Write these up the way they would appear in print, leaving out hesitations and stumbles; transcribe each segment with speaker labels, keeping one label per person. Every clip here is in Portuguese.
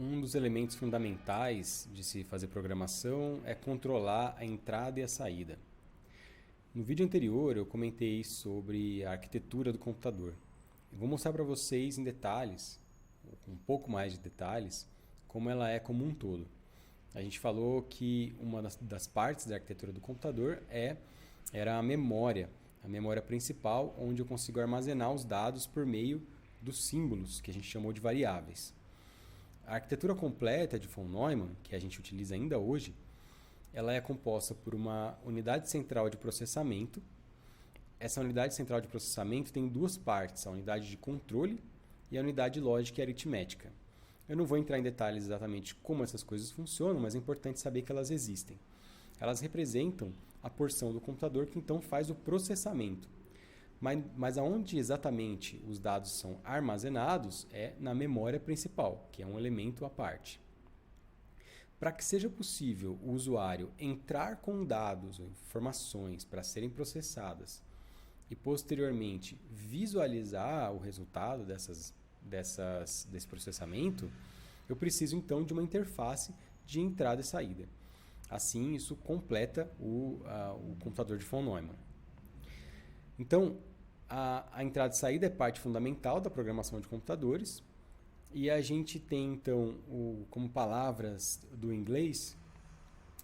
Speaker 1: Um dos elementos fundamentais de se fazer programação é controlar a entrada e a saída. No vídeo anterior eu comentei sobre a arquitetura do computador. Eu vou mostrar para vocês em detalhes, com um pouco mais de detalhes, como ela é como um todo. A gente falou que uma das partes da arquitetura do computador era a memória principal, onde eu consigo armazenar os dados por meio dos símbolos, que a gente chamou de variáveis. A arquitetura completa de von Neumann, que a gente utiliza ainda hoje, ela é composta por uma unidade central de processamento. Essa unidade central de processamento tem duas partes, a unidade de controle e a unidade lógica e aritmética. Eu não vou entrar em detalhes exatamente como essas coisas funcionam, mas é importante saber que elas existem. Elas representam a porção do computador que então faz o processamento. Mas aonde exatamente os dados são armazenados é na memória principal, que é um elemento à parte. Para que seja possível o usuário entrar com dados ou informações para serem processadas e posteriormente visualizar o resultado desse processamento, eu preciso então de uma interface de entrada e saída. Assim, isso completa o computador de von Neumann. Então, a entrada e saída é parte fundamental da programação de computadores. E a gente tem, então, como palavras do inglês,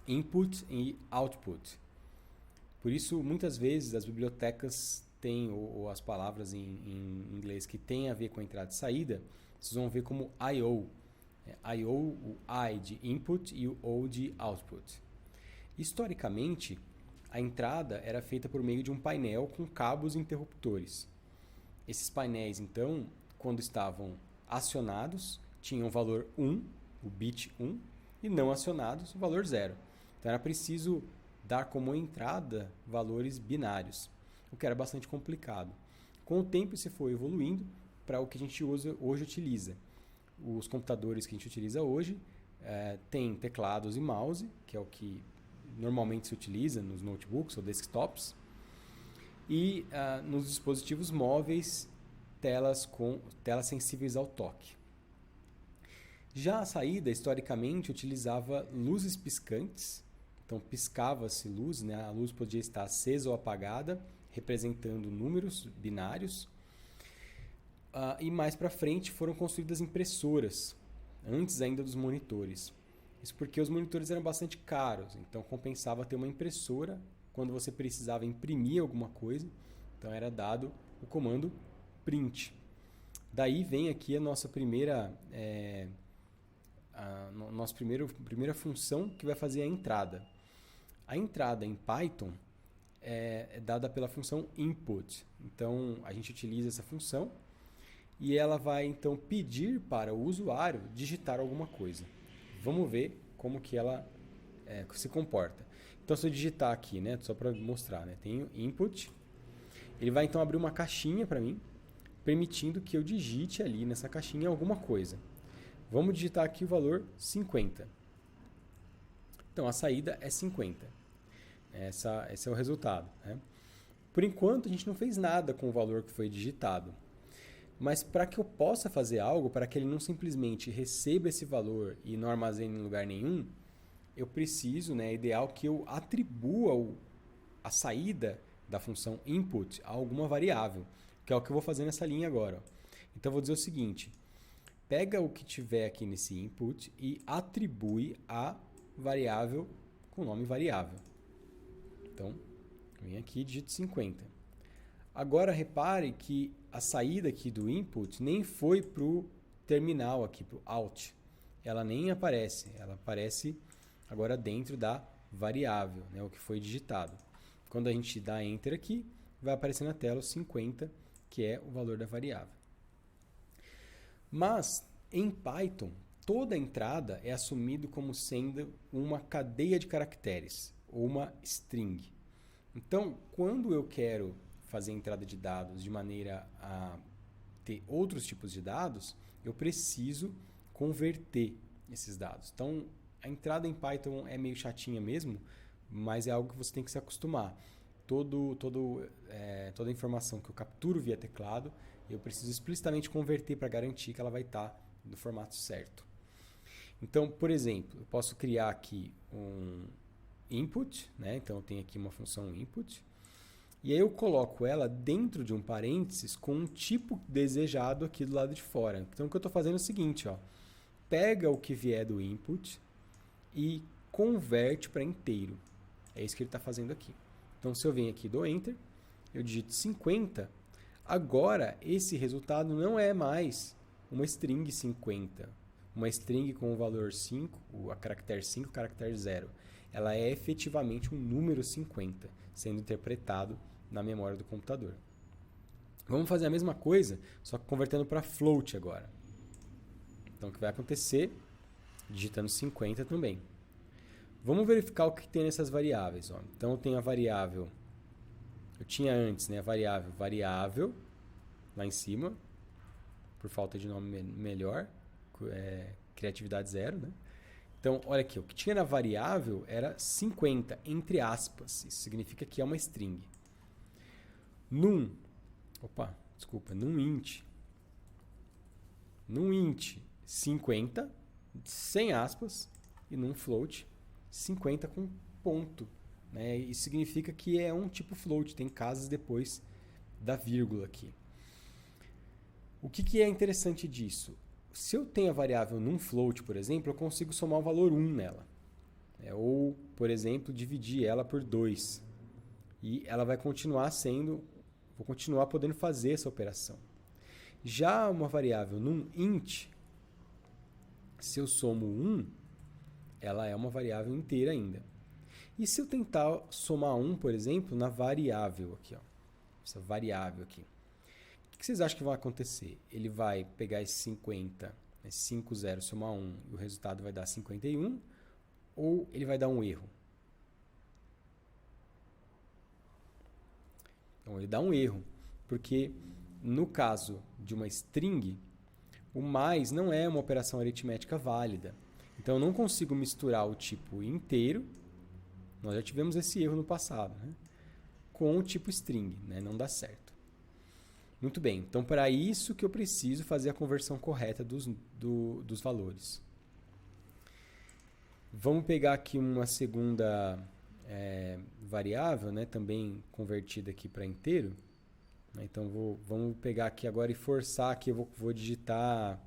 Speaker 1: input e output. Por isso, muitas vezes, as bibliotecas têm, ou as palavras em inglês que têm a ver com a entrada e saída, vocês vão ver como I/O. I/O, o I de input e o O de output. Historicamente, a entrada era feita por meio de um painel com cabos e interruptores. Esses painéis, então, quando estavam acionados, tinham o valor 1, o bit 1, e não acionados, o valor 0. Então era preciso dar como entrada valores binários, o que era bastante complicado. Com o tempo isso foi evoluindo para o que a gente hoje utiliza. Os computadores que a gente utiliza hoje têm teclados e mouse, que é o que normalmente se utiliza nos notebooks ou desktops, e nos dispositivos móveis, telas sensíveis ao toque. Já a saída, historicamente, utilizava luzes piscantes, então piscava-se luz, né? A luz podia estar acesa ou apagada, representando números binários. E mais para frente foram construídas impressoras, antes ainda dos monitores. Isso porque os monitores eram bastante caros, então compensava ter uma impressora quando você precisava imprimir alguma coisa. Então era dado o comando print. Daí vem aqui a nossa primeira função que vai fazer a entrada. A entrada em Python é dada pela função input. Então a gente utiliza essa função e ela vai então pedir para o usuário digitar alguma coisa. Vamos ver como que ela se comporta. Então se eu digitar aqui, né, só para mostrar, né, tenho input. Ele vai então abrir uma caixinha para mim, permitindo que eu digite ali nessa caixinha alguma coisa. Vamos digitar aqui o valor 50. Então a saída é 50. Esse é o resultado, né? Por enquanto a gente não fez nada com o valor que foi digitado. Mas para que eu possa fazer algo, para que ele não simplesmente receba esse valor e não armazene em lugar nenhum, eu preciso, é ideal que eu atribua a saída da função input a alguma variável, que é o que eu vou fazer nessa linha agora. Então eu vou dizer o seguinte: pega o que tiver aqui nesse input e atribui a variável com o nome variável. Então, vem aqui e digito 50. Agora repare que a saída aqui do input nem foi para o terminal aqui, para o out. Ela nem aparece, ela aparece agora dentro da variável, o que foi digitado. Quando a gente dá Enter aqui, vai aparecer na tela o 50, que é o valor da variável. Mas, em Python, toda entrada é assumida como sendo uma cadeia de caracteres, ou uma string. Então, quando eu quero fazer entrada de dados de maneira a ter outros tipos de dados, eu preciso converter esses dados. Então, a entrada em Python é meio chatinha mesmo, mas é algo que você tem que se acostumar. Toda a informação que eu capturo via teclado, eu preciso explicitamente converter para garantir que ela vai estar no formato certo. Então, por exemplo, eu posso criar aqui um input, né? Então eu tenho aqui uma função input, e aí eu coloco ela dentro de um parênteses com um tipo desejado aqui do lado de fora. Então o que eu estou fazendo é o seguinte, ó, pega o que vier do input e converte para inteiro. É isso que ele está fazendo aqui. Então se eu venho aqui e dou Enter, eu digito 50, agora esse resultado não é mais uma string 50, uma string com o valor 5, a caractere 5, caractere 0. Ela é efetivamente um número 50, sendo interpretado na memória do computador. Vamos fazer a mesma coisa, só que convertendo para float agora. Então, o que vai acontecer? Digitando 50 também. Vamos verificar o que tem nessas variáveis. Ó. Então, eu tenho a variável... Eu tinha antes, né, a variável, lá em cima, por falta de nome melhor, criatividade 0, né? Então, olha aqui, o que tinha na variável era 50, entre aspas. Isso significa que é uma string. Num int 50, sem aspas, e num float 50 com ponto. Né? Isso significa que é um tipo float, tem casas depois da vírgula aqui. O que é interessante disso? Se eu tenho a variável num float, por exemplo, eu consigo somar o valor 1 nela. Ou, por exemplo, dividir ela por 2. E ela vai continuar sendo... Vou continuar podendo fazer essa operação. Já uma variável num int, se eu somo 1, ela é uma variável inteira ainda. E se eu tentar somar 1, por exemplo, na variável aqui, ó, essa variável aqui, o que vocês acham que vai acontecer? Ele vai pegar esse 50, 50, somar 1, e o resultado vai dar 51, ou ele vai dar um erro? Então, ele dá um erro, porque no caso de uma string, o mais não é uma operação aritmética válida. Então, eu não consigo misturar o tipo inteiro, nós já tivemos esse erro no passado, né? Com o tipo string, né? Não dá certo. Muito bem, então para isso que eu preciso fazer a conversão correta dos valores. Vamos pegar aqui uma segunda variável, né? Também convertida aqui para inteiro. Então vamos pegar aqui agora e forçar aqui, eu vou digitar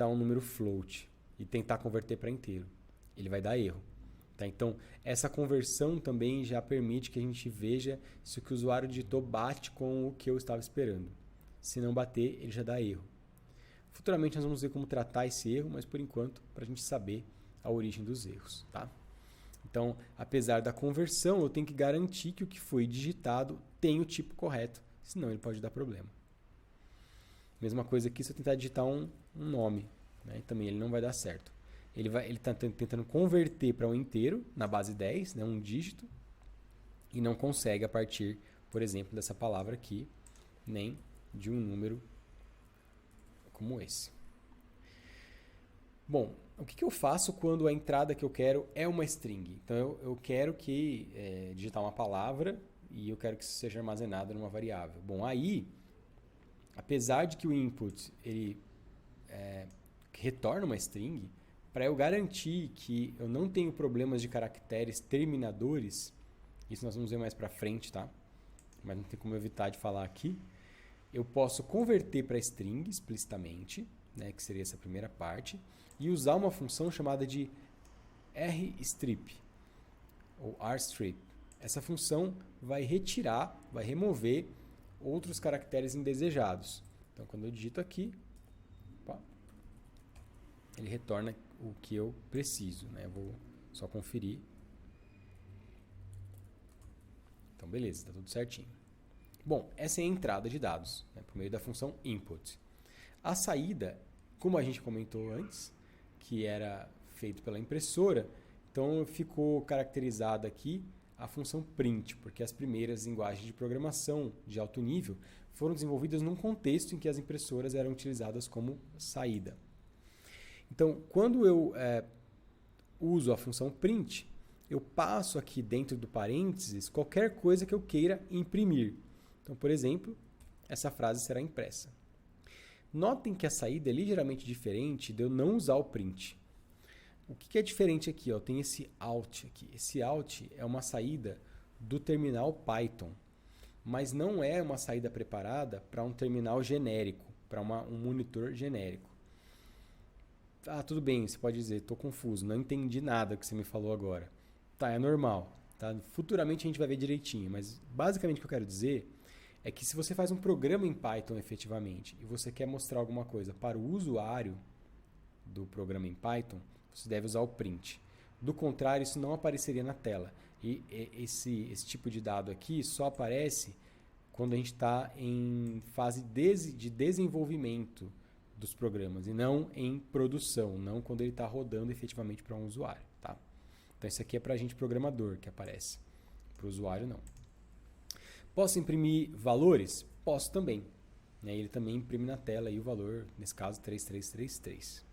Speaker 1: um número float e tentar converter para inteiro. Ele vai dar erro. Tá? Então, essa conversão também já permite que a gente veja se o que o usuário digitou bate com o que eu estava esperando. Se não bater, ele já dá erro. Futuramente nós vamos ver como tratar esse erro, mas por enquanto, para a gente saber a origem dos erros. Tá? Então, apesar da conversão, eu tenho que garantir que o que foi digitado tem o tipo correto, senão ele pode dar problema. Mesma coisa aqui se eu tentar digitar um nome, né? Também ele não vai dar certo. Ele está tentando converter para um inteiro, na base 10, né, um dígito, e não consegue a partir, por exemplo, dessa palavra aqui, nem de um número como esse. Bom, o que eu faço quando a entrada que eu quero é uma string? Então, eu quero digitar uma palavra e eu quero que isso seja armazenado numa variável. Bom, aí, apesar de que o input ele retorna uma string, para eu garantir que eu não tenho problemas de caracteres terminadores, isso nós vamos ver mais para frente, tá? Mas não tem como evitar de falar aqui, eu posso converter para string explicitamente, né, que seria essa primeira parte, e usar uma função chamada de rstrip, ou rstrip. Essa função vai remover outros caracteres indesejados. Então, quando eu digito aqui, ele retorna o que eu preciso, né? Eu vou só conferir. Então, beleza, está tudo certinho. Bom, essa é a entrada de dados, né, por meio da função input. A saída, como a gente comentou antes, que era feito pela impressora, então ficou caracterizada aqui a função print, porque as primeiras linguagens de programação de alto nível foram desenvolvidas num contexto em que as impressoras eram utilizadas como saída. Então, quando eu uso a função print, eu passo aqui dentro do parênteses qualquer coisa que eu queira imprimir. Então, por exemplo, essa frase será impressa. Notem que a saída é ligeiramente diferente de eu não usar o print. O que é diferente aqui? Ó, tem esse out aqui. Esse out é uma saída do terminal Python, mas não é uma saída preparada para um terminal genérico, para um monitor genérico. Ah, tudo bem, você pode dizer, estou confuso, não entendi nada que você me falou agora. Tá, é normal. Tá? Futuramente a gente vai ver direitinho, mas basicamente o que eu quero dizer é que se você faz um programa em Python efetivamente e você quer mostrar alguma coisa para o usuário do programa em Python, você deve usar o print. Do contrário, isso não apareceria na tela. E esse tipo de dado aqui só aparece quando a gente está em fase de desenvolvimento dos programas e não em produção, não quando ele está rodando efetivamente para um usuário. Tá? Então isso aqui é para a gente programador que aparece, para o usuário não. Posso imprimir valores? Posso também. Né? Ele também imprime na tela aí o valor, nesse caso 3333.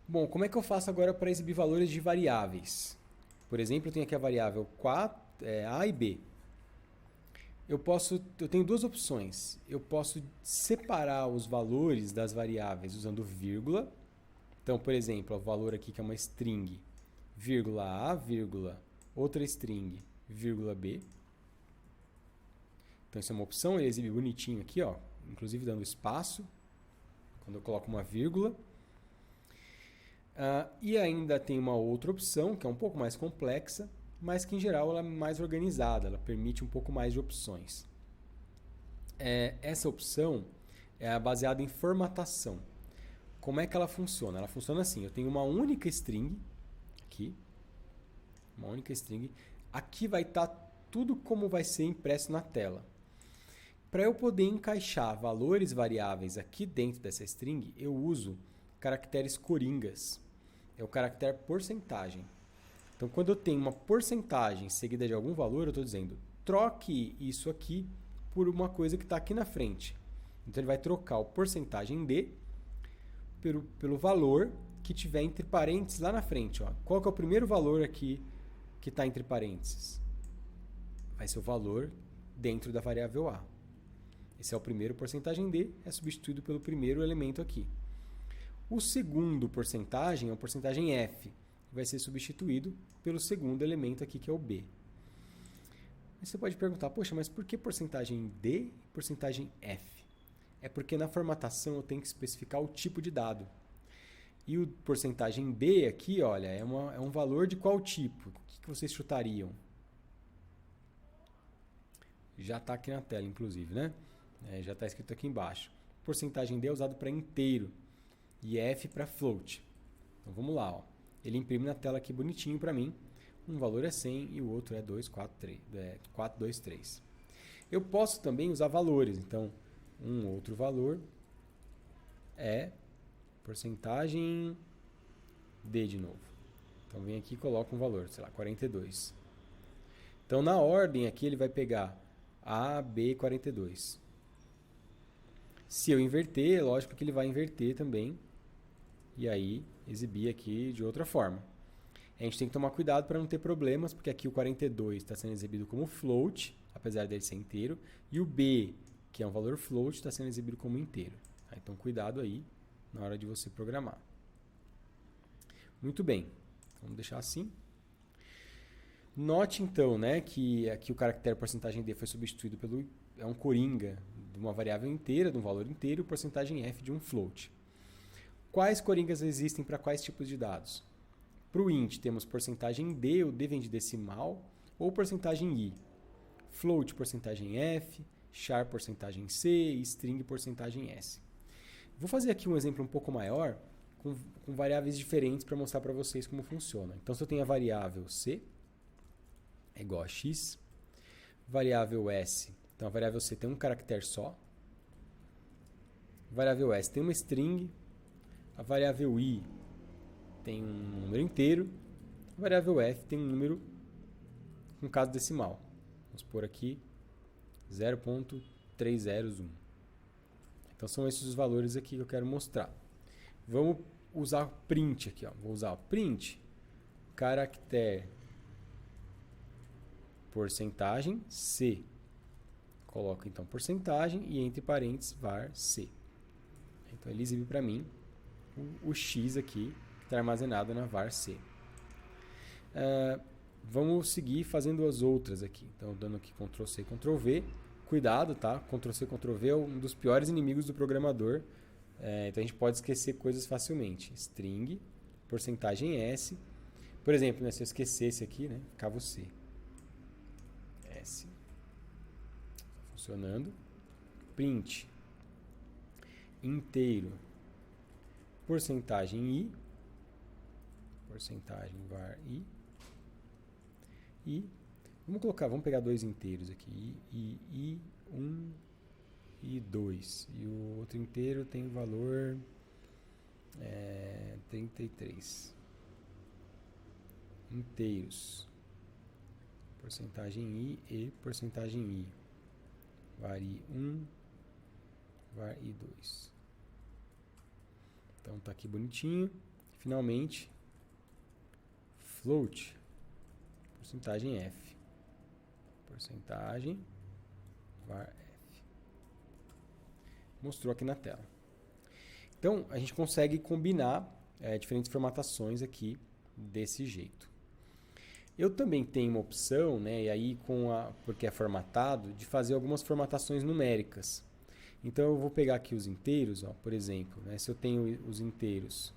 Speaker 1: Bom, como é que eu faço agora para exibir valores de variáveis? Por exemplo, eu tenho aqui a variável A e B. Eu tenho duas opções. Eu posso separar os valores das variáveis usando vírgula. Então, por exemplo, o valor aqui que é uma string, vírgula A, vírgula, outra string, vírgula B. Então, isso é uma opção, ele exibe bonitinho aqui, ó, inclusive dando espaço, quando eu coloco uma vírgula. E ainda tem uma outra opção, que é um pouco mais complexa, mas que em geral ela é mais organizada, ela permite um pouco mais de opções. Essa opção é baseada em formatação. Como é que ela funciona? Ela funciona assim, eu tenho uma única string, aqui, uma única string, aqui vai estar tudo como vai ser impresso na tela. Para eu poder encaixar valores variáveis aqui dentro dessa string, eu uso caracteres coringas. É o caractere porcentagem. Então, quando eu tenho uma porcentagem seguida de algum valor, eu estou dizendo, troque isso aqui por uma coisa que está aqui na frente. Então, ele vai trocar o porcentagem D pelo valor que tiver entre parênteses lá na frente. Ó. Qual que é o primeiro valor aqui que está entre parênteses? Vai ser o valor dentro da variável A. Esse é o primeiro porcentagem D, é substituído pelo primeiro elemento aqui. O segundo porcentagem é o porcentagem F, que vai ser substituído pelo segundo elemento aqui, que é o B. Aí você pode perguntar, poxa, mas por que porcentagem D e porcentagem F? É porque na formatação eu tenho que especificar o tipo de dado. E o porcentagem B aqui, olha, é um valor de qual tipo? O que vocês chutariam? Já está aqui na tela, inclusive, né? Já está escrito aqui embaixo. Porcentagem D é usado para inteiro e F para float. Então vamos lá, ó. Ele imprime na tela aqui bonitinho para mim. Um valor é 100 e o outro é 423. Eu posso também usar valores. Então, um outro valor é porcentagem D de novo. Então vem aqui e coloca um valor, sei lá, 42. Então na ordem aqui ele vai pegar A, B, 42. Se eu inverter, é lógico que ele vai inverter também. E aí exibir aqui de outra forma. A gente tem que tomar cuidado para não ter problemas, porque aqui o 42 está sendo exibido como float, apesar dele ser inteiro, e o B, que é um valor float, está sendo exibido como inteiro. Então cuidado aí na hora de você programar. Muito bem, vamos deixar assim. Note então, né, que aqui o caractere porcentagem D foi substituído pelo um coringa de uma variável inteira, de um valor inteiro, e porcentagem F de um float. Quais coringas existem para quais tipos de dados? Para o int temos porcentagem D, o D vem de decimal, ou porcentagem I. Float, porcentagem F, char, porcentagem C e string, porcentagem S. Vou fazer aqui um exemplo um pouco maior, com variáveis diferentes para mostrar para vocês como funciona. Então, se eu tenho a variável C, é igual a x, variável S, então a variável C tem um caractere só, variável S tem uma string, a variável I tem um número inteiro, a variável F tem um número com caso decimal. Vamos pôr aqui 0.301. Então são esses os valores aqui que eu quero mostrar. Vamos usar print aqui, ó. Vou usar o print caractere porcentagem C. Coloco então porcentagem e entre parênteses var C. Então ele exibe para mim o x aqui, que está armazenado na var C. Vamos seguir fazendo as outras aqui. Então, dando aqui Ctrl C, Ctrl V. Cuidado, tá? Ctrl C, Ctrl V é um dos piores inimigos do programador. Então, a gente pode esquecer coisas facilmente. String, porcentagem S. Por exemplo, né, se eu esquecesse aqui, né, ficava o C. S. Funcionando. Print. Inteiro. Porcentagem I. Porcentagem var I. E vamos pegar dois inteiros aqui, I 1 e 2. E o outro inteiro tem o valor 33. Inteiros. Porcentagem I e porcentagem I. Var I1, var I2. Então tá aqui bonitinho. Finalmente, float. Porcentagem F. Porcentagem var F. Mostrou aqui na tela. Então, a gente consegue combinar diferentes formatações aqui desse jeito. Eu também tenho uma opção, né, e aí porque é formatado, de fazer algumas formatações numéricas. Então, eu vou pegar aqui os inteiros, ó, por exemplo, né, se eu tenho os inteiros,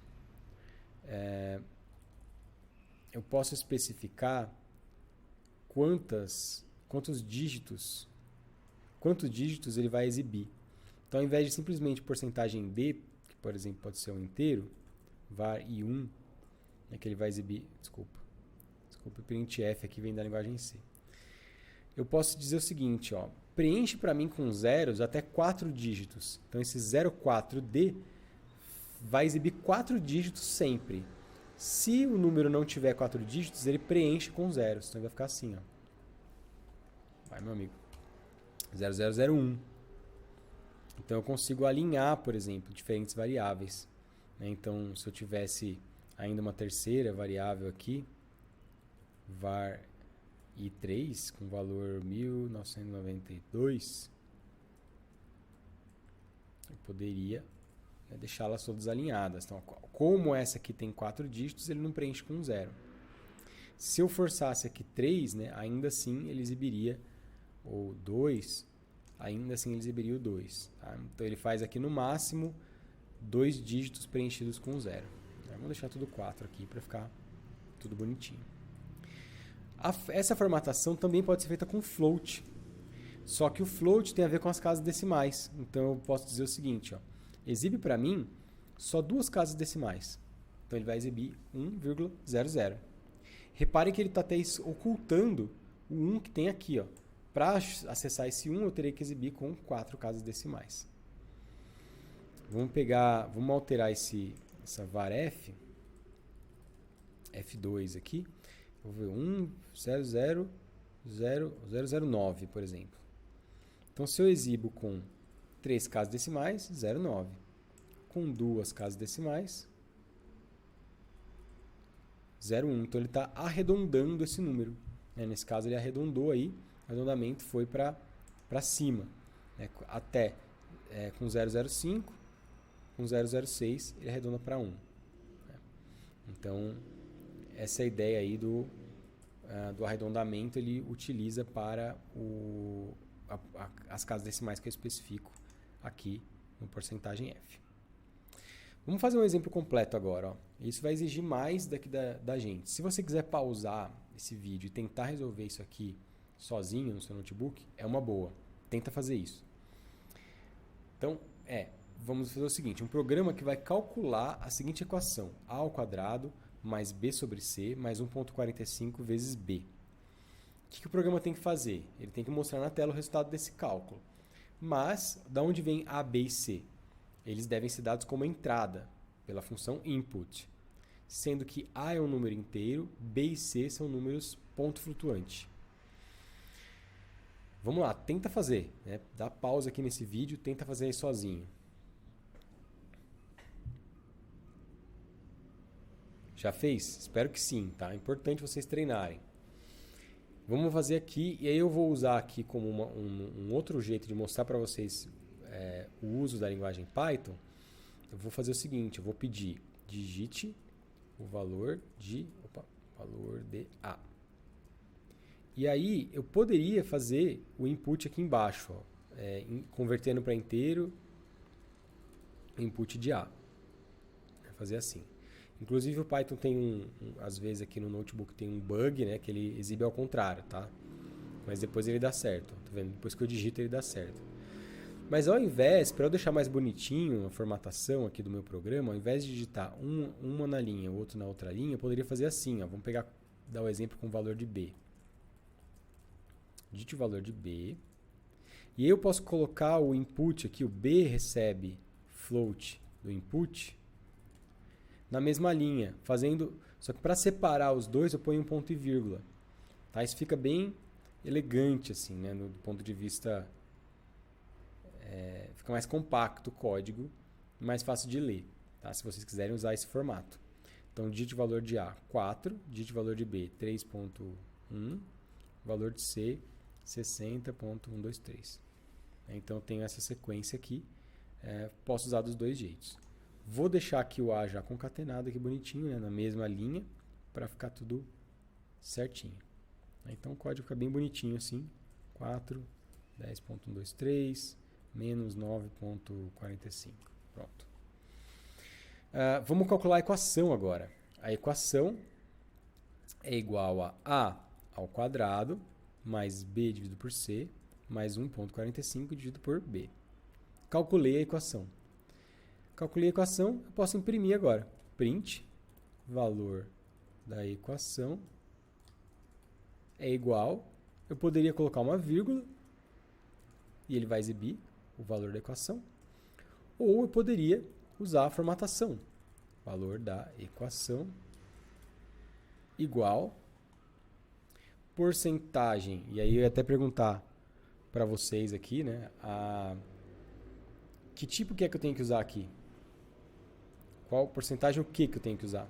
Speaker 1: eu posso especificar quantos dígitos ele vai exibir. Então, ao invés de simplesmente porcentagem D, que por exemplo pode ser um inteiro, var I1, que ele vai exibir, desculpa, printf aqui vem da linguagem C. Eu posso dizer o seguinte, ó, preenche para mim com zeros até 4 dígitos. Então, esse 04D vai exibir 4 dígitos sempre. Se o número não tiver 4 dígitos, ele preenche com zeros. Então, vai ficar assim, ó. Vai, meu amigo. 0001. Então, eu consigo alinhar, por exemplo, diferentes variáveis. Então, se eu tivesse ainda uma terceira variável aqui, var I3, com valor 1992, eu poderia deixá-las todas alinhadas. Então, como essa aqui tem 4 dígitos, ele não preenche com 0. Se eu forçasse aqui 3, né, ainda assim ele exibiria, ou 2, ainda assim ele exibiria o 2. Tá? Então, ele faz aqui no máximo 2 dígitos preenchidos com 0. Vamos deixar tudo 4 aqui para ficar tudo bonitinho. Essa formatação também pode ser feita com float. Só que o float tem a ver com as casas decimais. Então, eu posso dizer o seguinte, ó, exibe para mim só 2 casas decimais. Então, ele vai exibir 1,00. Reparem que ele está até ocultando o 1 que tem aqui. Para acessar esse 1, eu teria que exibir com 4 casas decimais. Vamos alterar essa var f, F2 aqui. Vou ver 1,000,009, por exemplo. Então, se eu exibo com 3 casas decimais, 0,9. Com 2 casas decimais, 0,1. Então, ele está arredondando esse número. Nesse caso, ele arredondou aí. O arredondamento foi para cima. Até com 0,05, com 0,06, ele arredonda para 1. Então, essa é a ideia aí do arredondamento, ele utiliza para as casas decimais que eu especifico aqui no porcentagem F. Vamos fazer um exemplo completo agora. Ó. Isso vai exigir mais daqui da gente. Se você quiser pausar esse vídeo e tentar resolver isso aqui sozinho no seu notebook, é uma boa. Tenta fazer isso. Então, vamos fazer o seguinte, um programa que vai calcular a seguinte equação, a ao quadrado mais b sobre c mais 1,45 vezes b. O que o programa tem que fazer? Ele tem que mostrar na tela o resultado desse cálculo. Mas, da onde vem a, b e c? Eles devem ser dados como entrada, pela função input. Sendo que a é um número inteiro, b e c são números ponto flutuante. Vamos lá, tenta fazer. Dá pausa aqui nesse vídeo, tenta fazer aí sozinho. Já fez? Espero que sim, tá? É importante vocês treinarem. Vamos fazer aqui, e aí eu vou usar aqui como um outro jeito de mostrar para vocês o uso da linguagem Python. Eu vou fazer o seguinte, eu vou pedir digite o valor de A. E aí eu poderia fazer o input aqui embaixo, ó, convertendo para inteiro, input de A. Fazer assim. Inclusive o Python tem às vezes aqui no notebook tem um bug, né, que ele exibe ao contrário, tá? Mas depois ele dá certo, tá vendo? Depois que eu digito ele dá certo. Mas ao invés, para eu deixar mais bonitinho a formatação aqui do meu programa, ao invés de digitar uma na linha, outro na outra linha, eu poderia fazer assim, ó. Vamos dar o exemplo com o valor de B. Digite o valor de B. E aí eu posso colocar o input aqui, o B recebe float do input, na mesma linha, só que para separar os dois eu ponho um ponto e vírgula. Tá? Isso fica bem elegante, assim, né? Do ponto de vista... fica mais compacto o código, mais fácil de ler, tá? Se vocês quiserem usar esse formato. Então, digite o valor de A, 4, digite o valor de B, 3.1, valor de C, 60.123. Então, eu tenho essa sequência aqui, posso usar dos dois jeitos. Vou deixar aqui o A já concatenado, aqui bonitinho, né, na mesma linha, para ficar tudo certinho. Então, o código fica bem bonitinho assim, 4, 10.123, menos 9.45. Pronto. Vamos calcular a equação agora. A equação é igual a A ao quadrado mais B dividido por C mais 1.45 dividido por B. Calculei a equação. Calculei a equação, eu posso imprimir agora. Print, valor da equação é igual. Eu poderia colocar uma vírgula e ele vai exibir o valor da equação. Ou eu poderia usar a formatação. Valor da equação igual porcentagem. E aí eu ia até perguntar para vocês aqui, né? Que tipo que é que eu tenho que usar aqui? Qual porcentagem, o que eu tenho que usar?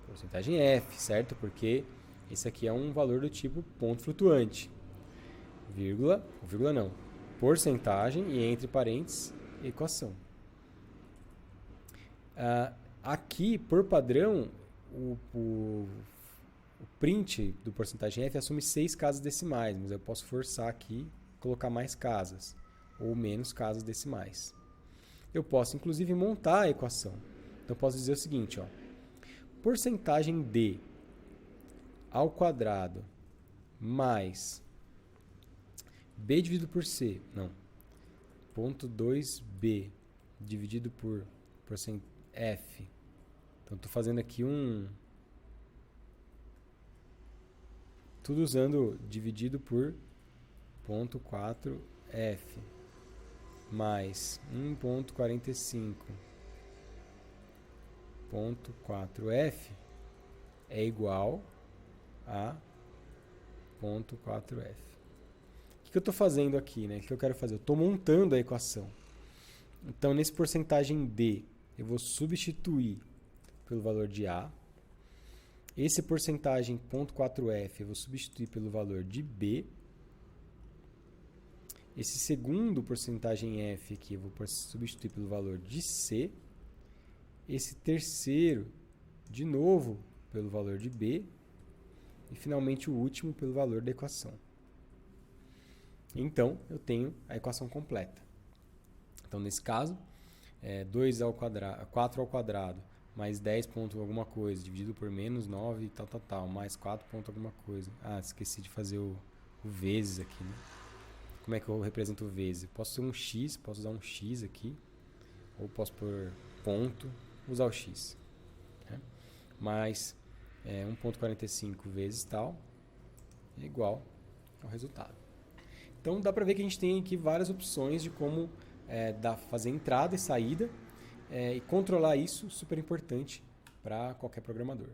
Speaker 1: Porcentagem F, certo? Porque esse aqui é um valor do tipo ponto flutuante. Vírgula não. Porcentagem e entre parênteses, equação. Aqui, por padrão, o print do porcentagem F assume 6 casas decimais, mas eu posso forçar aqui, colocar mais casas ou menos casas decimais. Eu posso, inclusive, montar a equação. Então, eu posso dizer o seguinte, ó, porcentagem D ao quadrado mais B dividido por C, não, ponto 2B dividido por F. Então, estou fazendo aqui tudo usando dividido por ponto 4F mais 1.45 ponto 4F é igual a ponto 4F. O que eu estou fazendo aqui, né? O que eu quero fazer? Eu estou montando a equação. Então, nesse porcentagem D, eu vou substituir pelo valor de A. Esse porcentagem ponto 4F eu vou substituir pelo valor de B. Esse segundo porcentagem F aqui eu vou substituir pelo valor de C. Esse terceiro, de novo, pelo valor de B. E, finalmente, o último pelo valor da equação. Então, eu tenho a equação completa. Então, nesse caso, 4 ao quadrado mais 10 ponto alguma coisa, dividido por menos 9 tal, mais 4 ponto alguma coisa. Esqueci de fazer o vezes aqui, né? Como é que eu represento o vezes? Posso ser um x, posso usar um x aqui, ou posso pôr ponto, usar o x. Né? Mais 1.45 vezes tal é igual ao resultado. Então dá para ver que a gente tem aqui várias opções de como fazer entrada e saída, e controlar isso, super importante para qualquer programador.